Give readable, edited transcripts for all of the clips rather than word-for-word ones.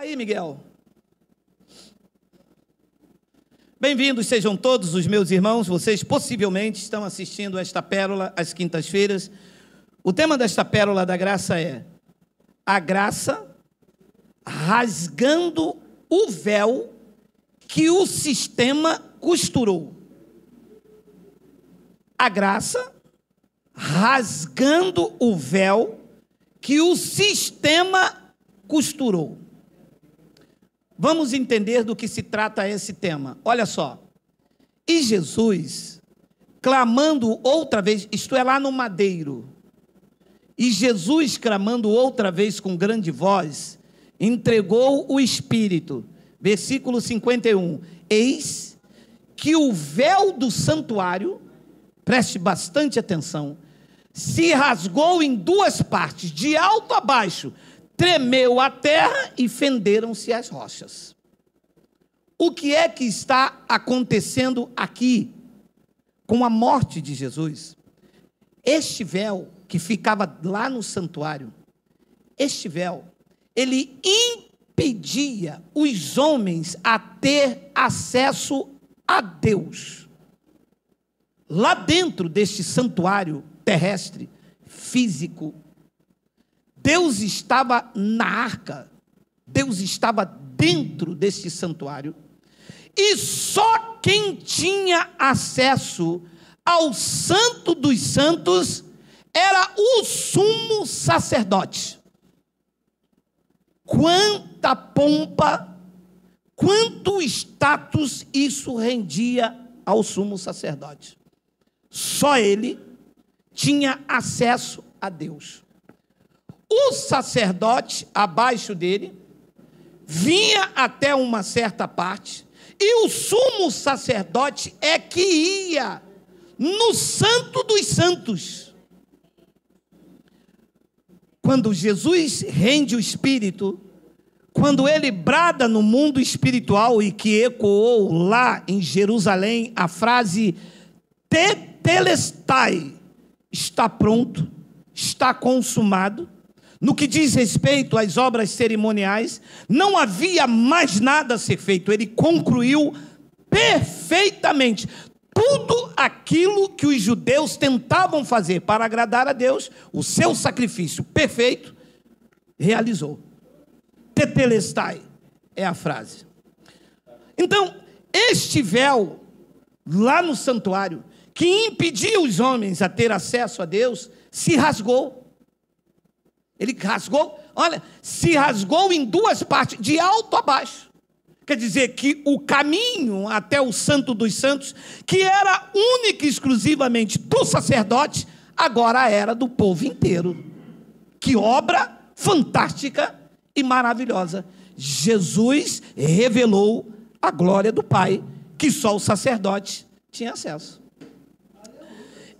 Aí, Miguel. Bem-vindos sejam todos os meus irmãos. Vocês possivelmente estão assistindo esta pérola às quintas-feiras. O tema desta pérola da graça é a graça rasgando o véu que o sistema costurou. A graça rasgando o véu que o sistema costurou. Vamos entender do que se trata esse tema. Olha só. E Jesus, clamando outra vez, isto é, lá no madeiro, e Jesus, clamando outra vez com grande voz, entregou o Espírito. Versículo 51. Eis que o véu do santuário, preste bastante atenção, se rasgou em duas partes, de alto a baixo, tremeu a terra e fenderam-se as rochas. O que é que está acontecendo aqui com a morte de Jesus? Este véu que ficava lá no santuário, este véu, ele impedia os homens a ter acesso a Deus. Lá dentro deste santuário terrestre, físico, Deus estava na arca, Deus estava dentro deste santuário, e só quem tinha acesso ao Santo dos Santos era o sumo sacerdote. Quanta pompa, quanto status isso rendia ao sumo sacerdote. Só ele tinha acesso a Deus. O sacerdote, abaixo dele, vinha até uma certa parte, e o sumo sacerdote é que ia no Santo dos Santos. Quando Jesus rende o Espírito, quando ele brada no mundo espiritual, e que ecoou lá em Jerusalém a frase tetelestai, está pronto, está consumado. No que diz respeito às obras cerimoniais, não havia mais nada a ser feito. Ele concluiu perfeitamente tudo aquilo que os judeus tentavam fazer para agradar a Deus. O seu sacrifício perfeito realizou. Tetelestai é a frase. Então, este véu lá no santuário, que impedia os homens a ter acesso a Deus, se rasgou. Ele rasgou, olha, se rasgou em duas partes, de alto a baixo. Quer dizer que o caminho até o Santo dos Santos, que era única e exclusivamente do sacerdote, agora era do povo inteiro. Que obra fantástica e maravilhosa. Jesus revelou a glória do Pai, que só o sacerdote tinha acesso.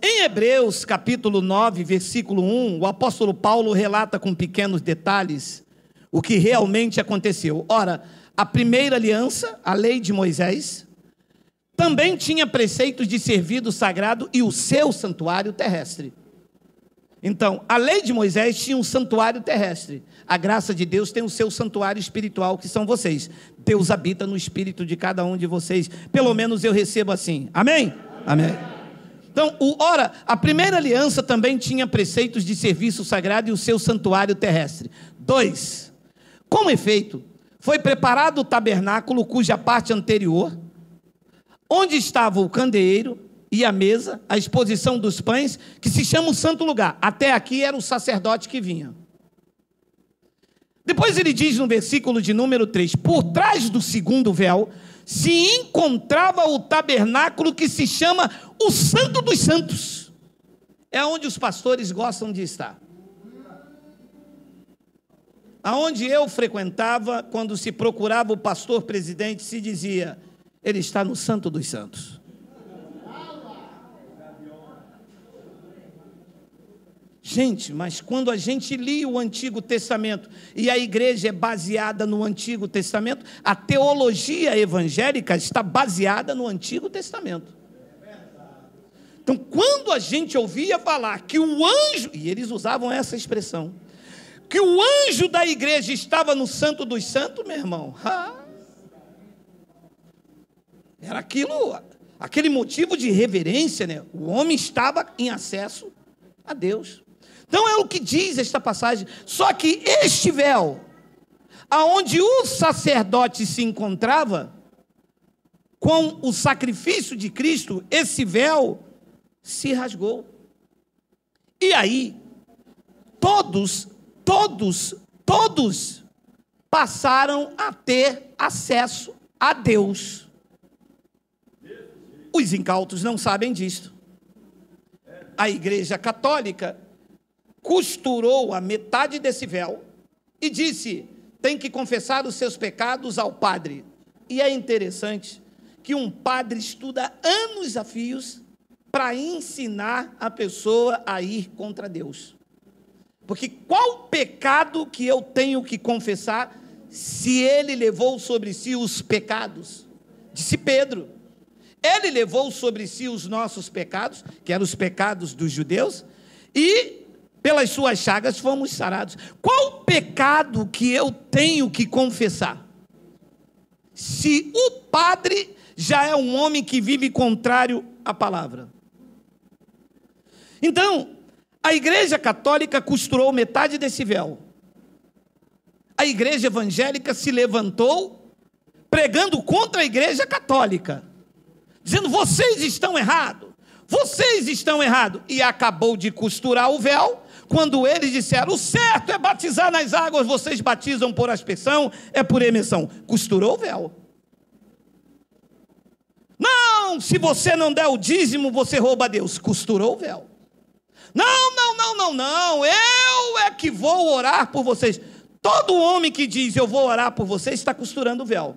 Em Hebreus, capítulo 9, versículo 1, o apóstolo Paulo relata com pequenos detalhes o que realmente aconteceu. Ora, a primeira aliança, a lei de Moisés, também tinha preceitos de servir do sagrado e o seu santuário terrestre. Então, a lei de Moisés tinha um santuário terrestre. A graça de Deus tem o seu santuário espiritual, que são vocês. Deus habita no espírito de cada um de vocês. Pelo menos eu recebo assim. Amém? Amém. Então, ora, a primeira aliança também tinha preceitos de serviço sagrado e o seu santuário terrestre. 2. Com efeito, foi preparado o tabernáculo, cuja parte anterior, onde estava o candeeiro e a mesa, a exposição dos pães, que se chama o santo lugar. Até aqui era o sacerdote que vinha. Depois ele diz no versículo de número 3, por trás do segundo véu, se encontrava o tabernáculo que se chama o Santo dos Santos. É onde os pastores gostam de estar. Aonde eu frequentava, quando se procurava o pastor presidente, se dizia, ele está no Santo dos Santos. Gente, mas quando a gente lia o Antigo Testamento, e a igreja é baseada no Antigo Testamento, a teologia evangélica está baseada no Antigo Testamento. Então, quando a gente ouvia falar que o anjo, e eles usavam essa expressão, que o anjo da igreja estava no Santo dos Santos, meu irmão, era aquele motivo de reverência, né? O homem estava em acesso a Deus. Então é o que diz esta passagem. Só que este véu, aonde o sacerdote se encontrava, com o sacrifício de Cristo, esse véu se rasgou. E aí, todos passaram a ter acesso a Deus. Os incautos não sabem disto. A Igreja Católica costurou a metade desse véu e disse: tem que confessar os seus pecados ao padre. E é interessante que um padre estuda anos a fios para ensinar a pessoa a ir contra Deus. Porque qual pecado que eu tenho que confessar se ele levou sobre si os pecados? Disse Pedro. Ele levou sobre si os nossos pecados, que eram os pecados dos judeus, e pelas suas chagas fomos sarados. Qual pecado que eu tenho que confessar? Se o padre já é um homem que vive contrário à palavra. Então, a Igreja Católica costurou metade desse véu. A Igreja Evangélica se levantou pregando contra a Igreja Católica, dizendo: vocês estão errados, vocês estão errados. E acabou de costurar o véu, quando eles disseram: o certo é batizar nas águas, vocês batizam por aspersão, é por emersão. Costurou o véu. Não, se você não der o dízimo, você rouba a Deus. Costurou o véu. Não, eu é que vou orar por vocês. Todo homem que diz eu vou orar por vocês está costurando o véu.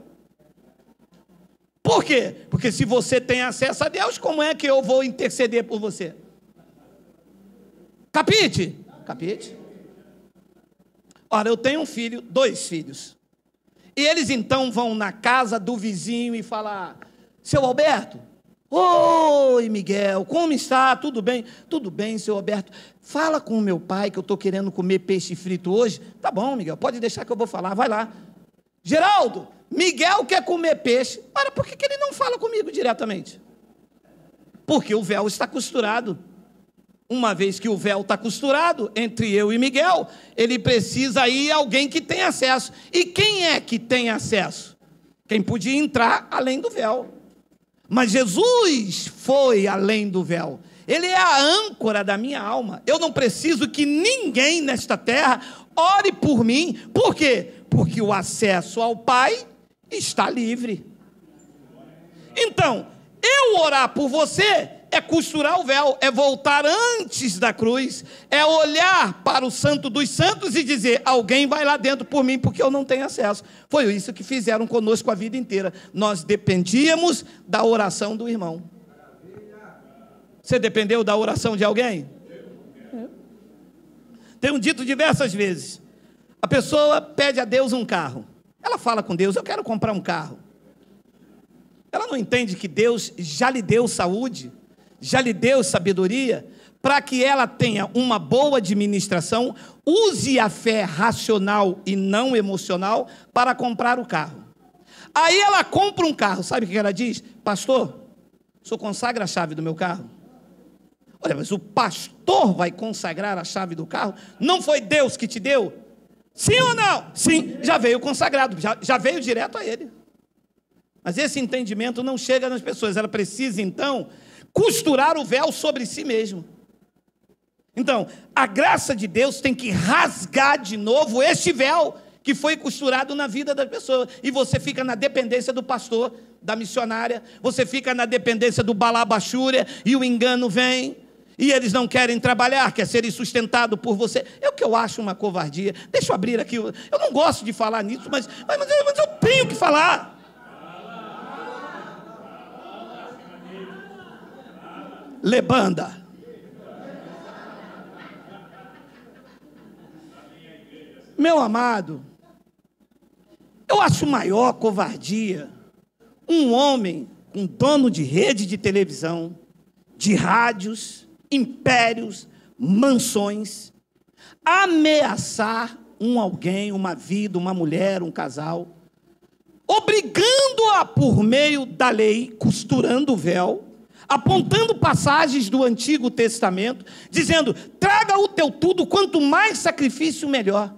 Por quê? Porque se você tem acesso a Deus, como é que eu vou interceder por você? Capite? Ora, eu tenho um filho, 2 filhos. E eles então vão na casa do vizinho e falam: seu Alberto, oi Miguel, como está? Tudo bem? Tudo bem, seu Alberto. Fala com o meu pai que eu estou querendo comer peixe frito hoje. Tá bom, Miguel, pode deixar que eu vou falar, vai lá. Geraldo, Miguel quer comer peixe. Ora, por que ele não fala comigo diretamente? Porque o véu está costurado. Uma vez que o véu está costurado entre eu e Miguel, ele precisa ir alguém que tem acesso. E quem é que tem acesso? Quem podia entrar além do véu. Mas Jesus foi além do véu. Ele é a âncora da minha alma. Eu não preciso que ninguém nesta terra ore por mim. Por quê? Porque o acesso ao Pai está livre. Então, eu orar por você é costurar o véu, é voltar antes da cruz, é olhar para o Santo dos Santos e dizer: alguém vai lá dentro por mim, porque eu não tenho acesso. Foi isso que fizeram conosco a vida inteira. Nós dependíamos da oração do irmão. Você dependeu da oração de alguém? Tenho dito diversas vezes: a pessoa pede a Deus um carro. Ela fala com Deus: eu quero comprar um carro. Ela não entende que Deus já lhe deu saúde, já lhe deu sabedoria, para que ela tenha uma boa administração, use a fé racional e não emocional para comprar o carro. Aí ela compra um carro, sabe o que ela diz? Pastor, o senhor consagra a chave do meu carro? Olha, mas o pastor vai consagrar a chave do carro? Não foi Deus que te deu? Sim ou não? Sim, já veio consagrado, já veio direto a ele. Mas esse entendimento não chega nas pessoas. Ela precisa, então, costurar o véu sobre si mesmo. Então, a graça de Deus tem que rasgar de novo este véu que foi costurado na vida da pessoa. E você fica na dependência do pastor, da missionária, você fica na dependência do balabachúria, e o engano vem, e eles não querem trabalhar, quer serem sustentados por você. É o que eu acho uma covardia. Deixa eu abrir aqui, eu não gosto de falar nisso, mas eu tenho que falar. Lebanda. Meu amado, eu acho maior covardia um homem, um dono de rede de televisão, de rádios, impérios, mansões, ameaçar alguém, uma vida, uma mulher, um casal, obrigando-a por meio da lei, costurando o véu, apontando passagens do Antigo Testamento, dizendo: traga o teu tudo, quanto mais sacrifício, melhor.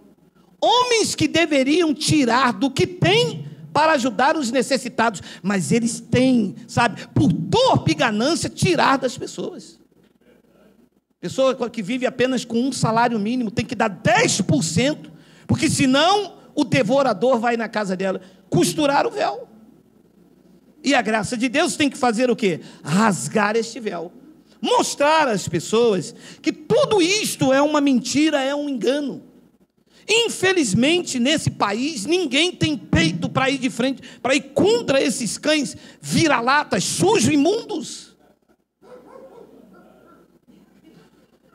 Homens que deveriam tirar do que têm para ajudar os necessitados, mas eles têm, sabe, por torpe ganância, tirar das pessoas. Pessoa que vive apenas com um salário mínimo tem que dar 10%, porque senão o devorador vai na casa dela. Costurar o véu. E a graça de Deus tem que fazer o quê? Rasgar este véu. Mostrar às pessoas que tudo isto é uma mentira, é um engano. Infelizmente, nesse país, ninguém tem peito para ir de frente, para ir contra esses cães vira-latas, sujos, imundos.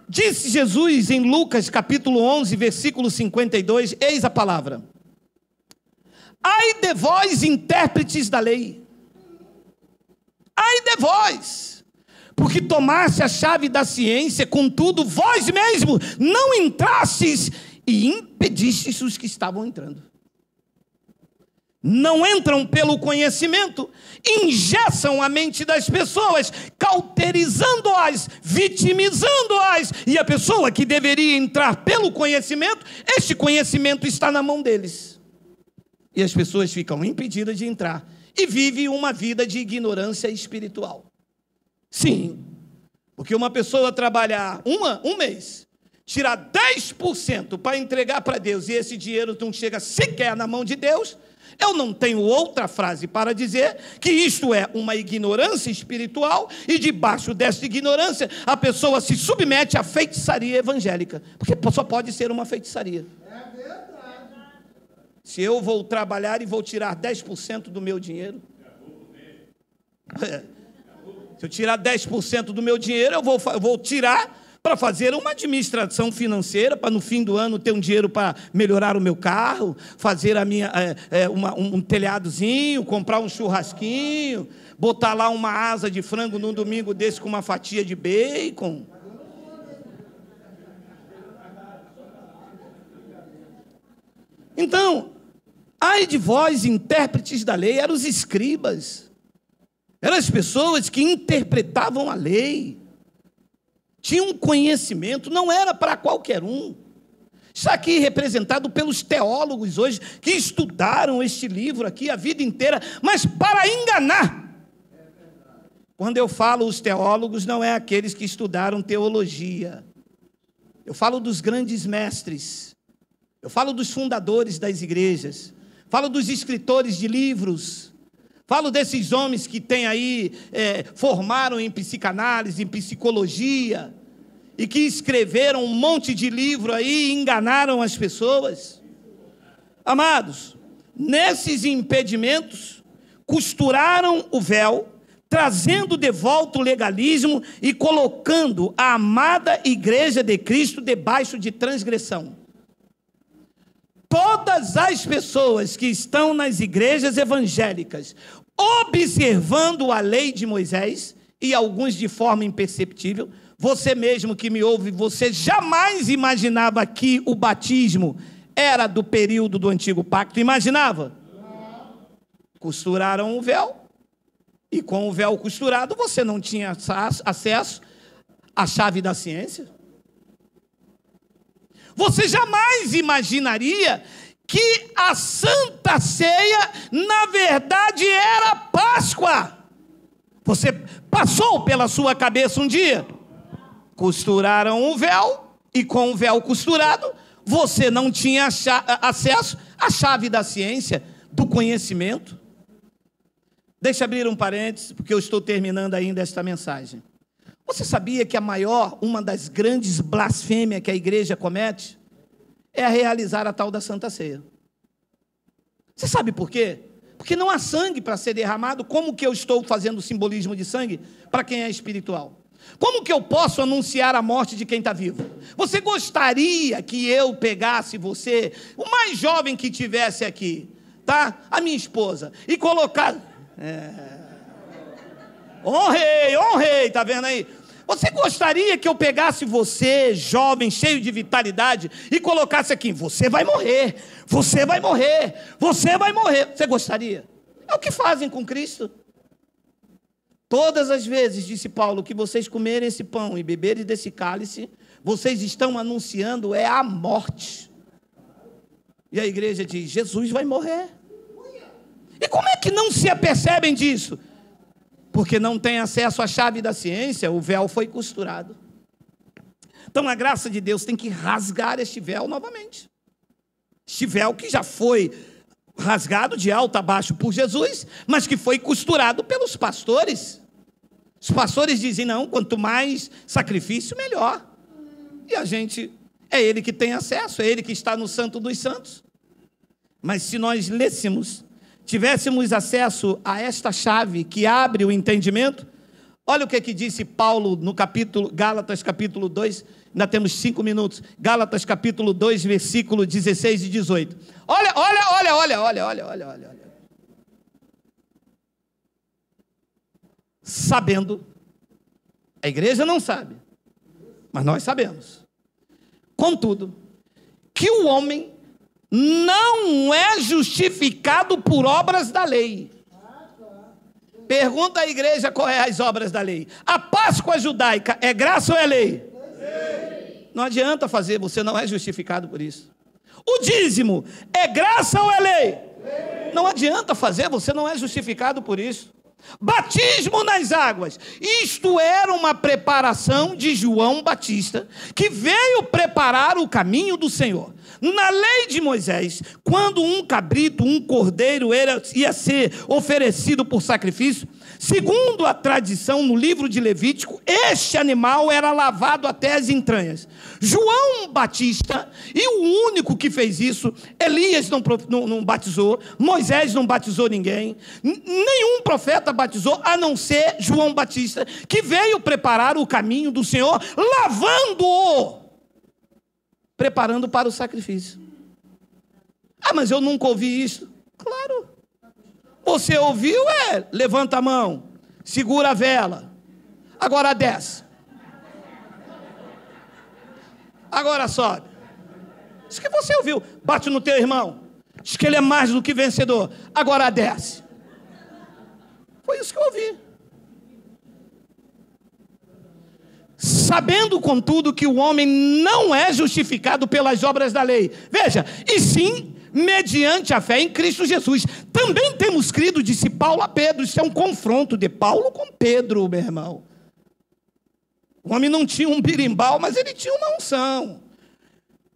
Disse Jesus em Lucas capítulo 11, versículo 52, eis a palavra: ai de vós, intérpretes da lei, ai de vós, porque tomaste a chave da ciência, contudo vós mesmos não entrastes e impedistes os que estavam entrando. Não entram pelo conhecimento, engessam a mente das pessoas, cauterizando-as, vitimizando-as, e a pessoa que deveria entrar pelo conhecimento, este conhecimento está na mão deles. E as pessoas ficam impedidas de entrar e vivem uma vida de ignorância espiritual. Sim, porque uma pessoa trabalhar um mês, tirar 10% para entregar para Deus, e esse dinheiro não chega sequer na mão de Deus, eu não tenho outra frase para dizer que isto é uma ignorância espiritual, e debaixo dessa ignorância a pessoa se submete à feitiçaria evangélica, porque só pode ser uma feitiçaria. É verdade. Se eu vou trabalhar e vou tirar 10% do meu dinheiro, se eu tirar 10% do meu dinheiro, eu vou tirar para fazer uma administração financeira, para no fim do ano ter um dinheiro para melhorar o meu carro, fazer a minha, um telhadozinho, comprar um churrasquinho, botar lá uma asa de frango num domingo desse com uma fatia de bacon. Então, ai de vós, intérpretes da lei, eram os escribas, eram as pessoas que interpretavam a lei, tinham um conhecimento, não era para qualquer um. Está aqui representado pelos teólogos hoje, que estudaram este livro aqui a vida inteira, mas para enganar. Quando eu falo os teólogos, não é aqueles que estudaram teologia. Eu falo dos grandes mestres, eu falo dos fundadores das igrejas, falo dos escritores de livros, falo desses homens que têm aí, formaram em psicanálise, em psicologia, e que escreveram um monte de livro aí e enganaram as pessoas. Amados, nesses impedimentos, costuraram o véu, trazendo de volta o legalismo e colocando a amada igreja de Cristo debaixo de transgressão. Todas as pessoas que estão nas igrejas evangélicas, observando a lei de Moisés, e alguns de forma imperceptível, você mesmo que me ouve, você jamais imaginava que o batismo era do período do Antigo Pacto? Imaginava? Costuraram o véu, e com o véu costurado, você não tinha acesso à chave da ciência. Você jamais imaginaria que a Santa Ceia, na verdade, era Páscoa. Você passou pela sua cabeça um dia? Costuraram o véu, e com o véu costurado, você não tinha acesso à chave da ciência, do conhecimento. Deixa eu abrir um parênteses, porque eu estou terminando ainda esta mensagem. Você sabia que uma das grandes blasfêmias que a igreja comete é a realizar a tal da Santa Ceia? Você sabe por quê? Porque não há sangue para ser derramado. Como que eu estou fazendo o simbolismo de sangue para quem é espiritual? Como que eu posso anunciar a morte de quem está vivo? Você gostaria que eu pegasse você, o mais jovem que tivesse aqui, tá? A minha esposa, e colocar... Honrei, tá vendo aí? Você gostaria que eu pegasse você, jovem, cheio de vitalidade, e colocasse aqui: você vai morrer, você vai morrer, você vai morrer? Você gostaria? É o que fazem com Cristo. Todas as vezes, disse Paulo, que vocês comerem esse pão e beberem desse cálice, vocês estão anunciando a morte. E a igreja diz: Jesus vai morrer. E como é que não se apercebem disso? Porque não tem acesso à chave da ciência, o véu foi costurado. Então a graça de Deus tem que rasgar este véu novamente. Este véu que já foi rasgado de alto a baixo por Jesus, mas que foi costurado pelos pastores. Os pastores dizem: não, quanto mais sacrifício, melhor. E a gente, é ele que tem acesso, é ele que está no Santo dos Santos. Mas se nós lêssemos, tivéssemos acesso a esta chave que abre o entendimento, olha o que disse Paulo no capítulo, Gálatas capítulo 2, ainda temos 5 minutos, Gálatas capítulo 2, versículo 16 e 18. Olha. Sabendo, a igreja não sabe, mas nós sabemos, contudo, que o homem não é justificado por obras da lei. Pergunta à igreja qual é as obras da lei. A Páscoa judaica é graça ou é lei? Não adianta fazer, você não é justificado por isso. O dízimo é graça ou é lei? Não adianta fazer, você não é justificado por isso. Batismo nas águas, isto era uma preparação de João Batista, que veio preparar o caminho do Senhor. Na lei de Moisés, quando um cabrito, um cordeiro ia ser oferecido por sacrifício, segundo a tradição no livro de Levítico, este animal era lavado até as entranhas. João Batista, e o único que fez isso, Elias não batizou, Moisés não batizou ninguém, nenhum profeta batizou, a não ser João Batista, que veio preparar o caminho do Senhor, lavando-o, preparando para o sacrifício. Ah, mas eu nunca ouvi isso. Claro. Você ouviu, levanta a mão, segura a vela, agora desce. Agora sobe. Isso que você ouviu. Bate no teu irmão. Diz que ele é mais do que vencedor. Agora desce. Foi isso que eu ouvi. Sabendo, contudo, que o homem não é justificado pelas obras da lei. Veja, e sim mediante a fé em Cristo Jesus. Também temos crido, disse Paulo a Pedro. Isso é um confronto de Paulo com Pedro, meu irmão. O homem não tinha um birimbau, mas ele tinha uma unção.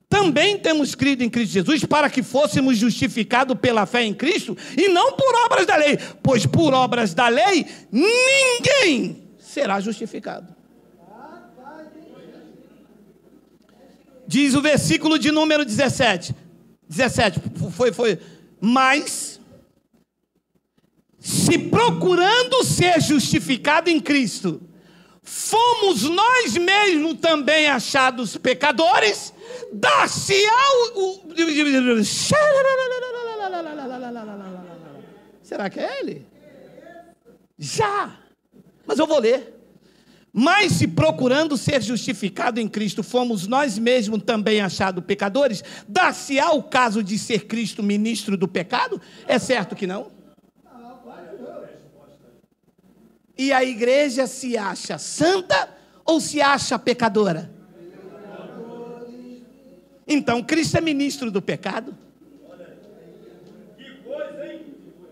Também temos crido em Cristo Jesus para que fôssemos justificados pela fé em Cristo e não por obras da lei, pois por obras da lei ninguém será justificado. Diz o versículo de número 17, mas se procurando ser justificado em Cristo, fomos nós mesmos também achados pecadores, dar-se-á Será que é ele? Já. Mas eu vou ler. Mas se procurando ser justificado em Cristo, fomos nós mesmos também achados pecadores, dar-se-á o caso de ser Cristo ministro do pecado? É certo que não? E a igreja se acha santa ou se acha pecadora? Então, Cristo é ministro do pecado.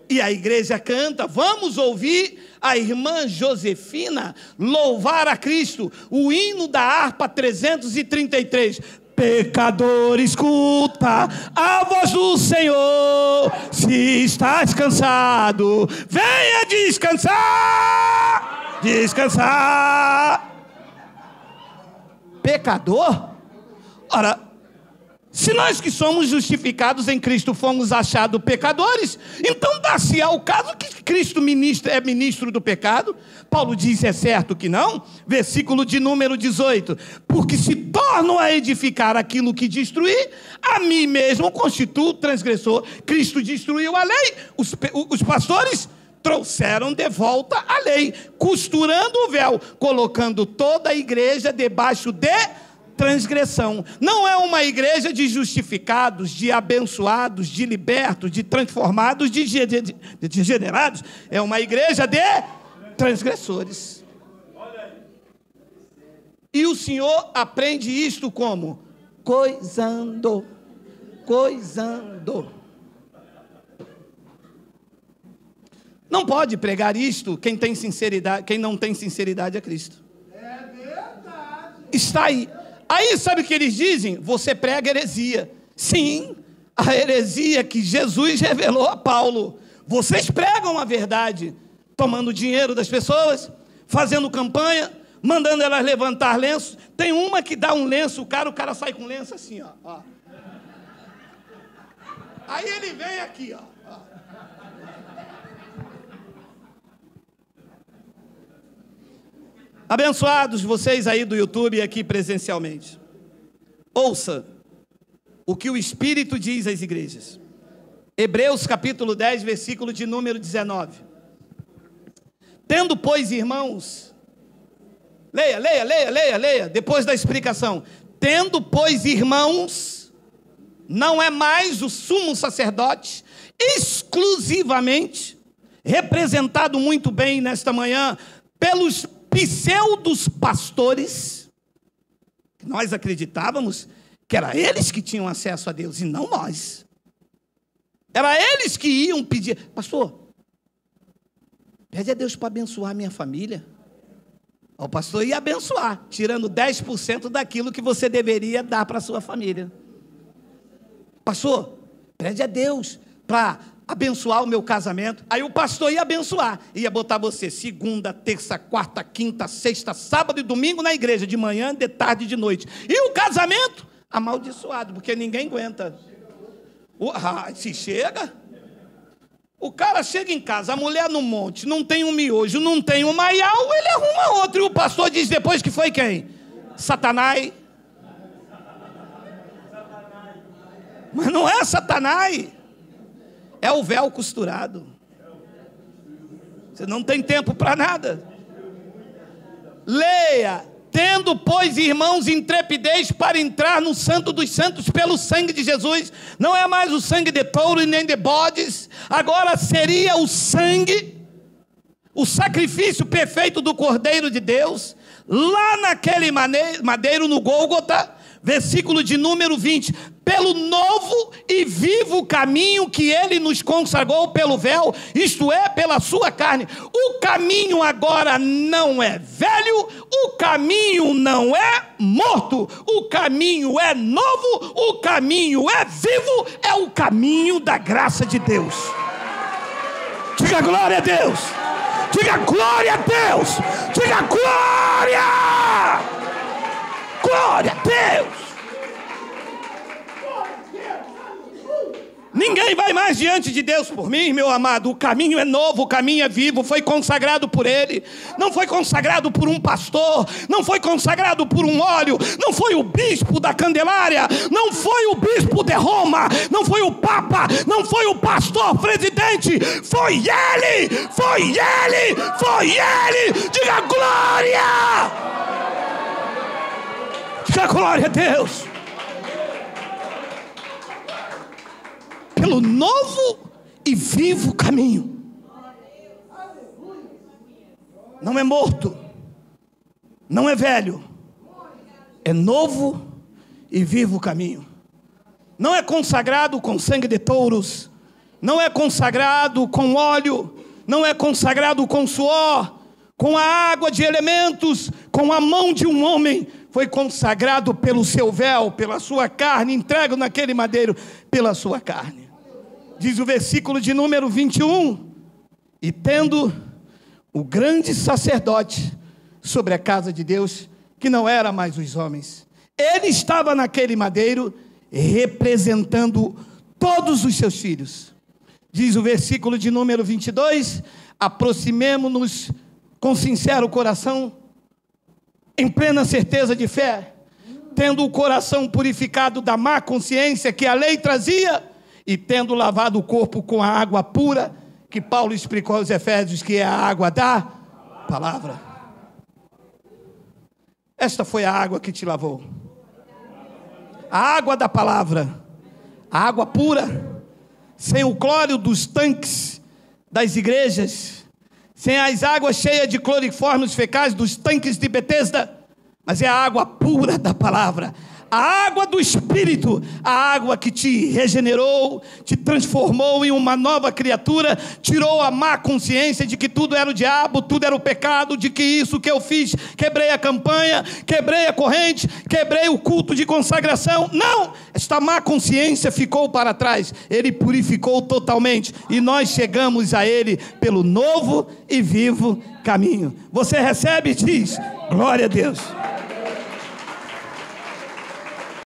E a igreja canta, vamos ouvir a irmã Josefina louvar a Cristo, o hino da harpa 333. Pecador, escuta a voz do Senhor, se estás cansado, venha descansar, Pecador? Ora, se nós que somos justificados em Cristo fomos achados pecadores, então dá-se-á o caso que Cristo é ministro do pecado? Paulo diz, é certo que não? Versículo de número 18. Porque se tornam a edificar aquilo que destruí, a mim mesmo constituo transgressor. Cristo destruiu a lei, os pastores trouxeram de volta a lei, costurando o véu, colocando toda a igreja debaixo de transgressão. Não é uma igreja de justificados, de abençoados, de libertos, de transformados, de regenerados. É uma igreja de transgressores. E o Senhor aprende isto como? Coisando. Não pode pregar isto quem tem sinceridade, quem não tem sinceridade a Cristo. É verdade. Está aí. Aí sabe o que eles dizem? Você prega heresia. Sim, a heresia que Jesus revelou a Paulo. Vocês pregam a verdade, tomando dinheiro das pessoas, fazendo campanha, mandando elas levantar lenços. Tem uma que dá um lenço, o cara sai com lenço assim, ó. Aí ele vem aqui, ó. Abençoados vocês aí do YouTube e aqui presencialmente. Ouça o que o Espírito diz às igrejas. Hebreus capítulo 10, versículo de número 19. Tendo, pois, irmãos... Leia, depois da explicação. Tendo, pois, irmãos, não é mais o sumo sacerdote, exclusivamente, representado muito bem nesta manhã, pelos pseudos pastores, que nós acreditávamos que era eles que tinham acesso a Deus, e não nós. Era eles que iam pedir, pastor, pede a Deus para abençoar a minha família. O pastor ia abençoar, tirando 10% daquilo que você deveria dar para a sua família. Pastor, pede a Deus para abençoar o meu casamento. Aí o pastor ia abençoar, ia botar você segunda, terça, quarta, quinta, sexta, sábado e domingo na igreja, de manhã, de tarde e de noite. E o casamento, amaldiçoado, porque ninguém aguenta. Se chega, o cara chega em casa, a mulher no monte, não tem um miojo, não tem um maiau, ele arruma outro. E o pastor diz depois que foi quem? Satanás. Mas não é Satanás. É o véu costurado. Você não tem tempo para nada. Leia. Tendo, pois, irmãos, intrepidez para entrar no Santo dos Santos pelo sangue de Jesus. Não é mais o sangue de touro e nem de bodes. Agora seria o sangue, o sacrifício perfeito do Cordeiro de Deus, lá naquele madeiro no Gólgota, versículo de número 20. Pelo novo e vivo caminho que ele nos consagrou pelo véu, isto é, pela sua carne. O caminho agora não é velho, o caminho não é morto, o caminho é novo, o caminho é vivo, é o caminho da graça de Deus. Diga glória a Deus, diga glória a Deus, diga glória, glória a Deus. Ninguém vai mais diante de Deus por mim, meu amado. O caminho é novo, o caminho é vivo, foi consagrado por Ele. Não foi consagrado por um pastor, não foi consagrado por um óleo, não foi o bispo da Candelária, não foi o bispo de Roma, não foi o Papa, não foi o pastor presidente, foi Ele, foi Ele, foi Ele. Diga glória! Diga glória a Deus! Pelo novo e vivo caminho. Não é morto, não é velho, é novo e vivo caminho. Não é consagrado com sangue de touros, não é consagrado com óleo, não é consagrado com suor, com a água de elementos, com a mão de um homem. Foi consagrado pelo seu véu, pela sua carne, entregue naquele madeiro pela sua carne. Diz o versículo de número 21, e tendo o grande sacerdote sobre a casa de Deus, que não era mais os homens, ele estava naquele madeiro, representando todos os seus filhos. Diz o versículo de número 22, aproximemo-nos com sincero coração, em plena certeza de fé, tendo o coração purificado da má consciência que a lei trazia, e tendo lavado o corpo com a água pura que Paulo explicou aos Efésios, que é a água da palavra. Esta foi a água que te lavou. A água da palavra, a água pura, sem o cloro dos tanques das igrejas, sem as águas cheias de cloriformes fecais dos tanques de Betesda, mas é a água pura da palavra, a água do Espírito, a água que te regenerou, te transformou em uma nova criatura, tirou a má consciência de que tudo era o diabo, tudo era o pecado, de que isso que eu fiz, quebrei a campanha, quebrei a corrente, quebrei o culto de consagração. Não, esta má consciência ficou para trás, ele purificou totalmente, e nós chegamos a ele pelo novo e vivo caminho. Você recebe e diz, glória a Deus.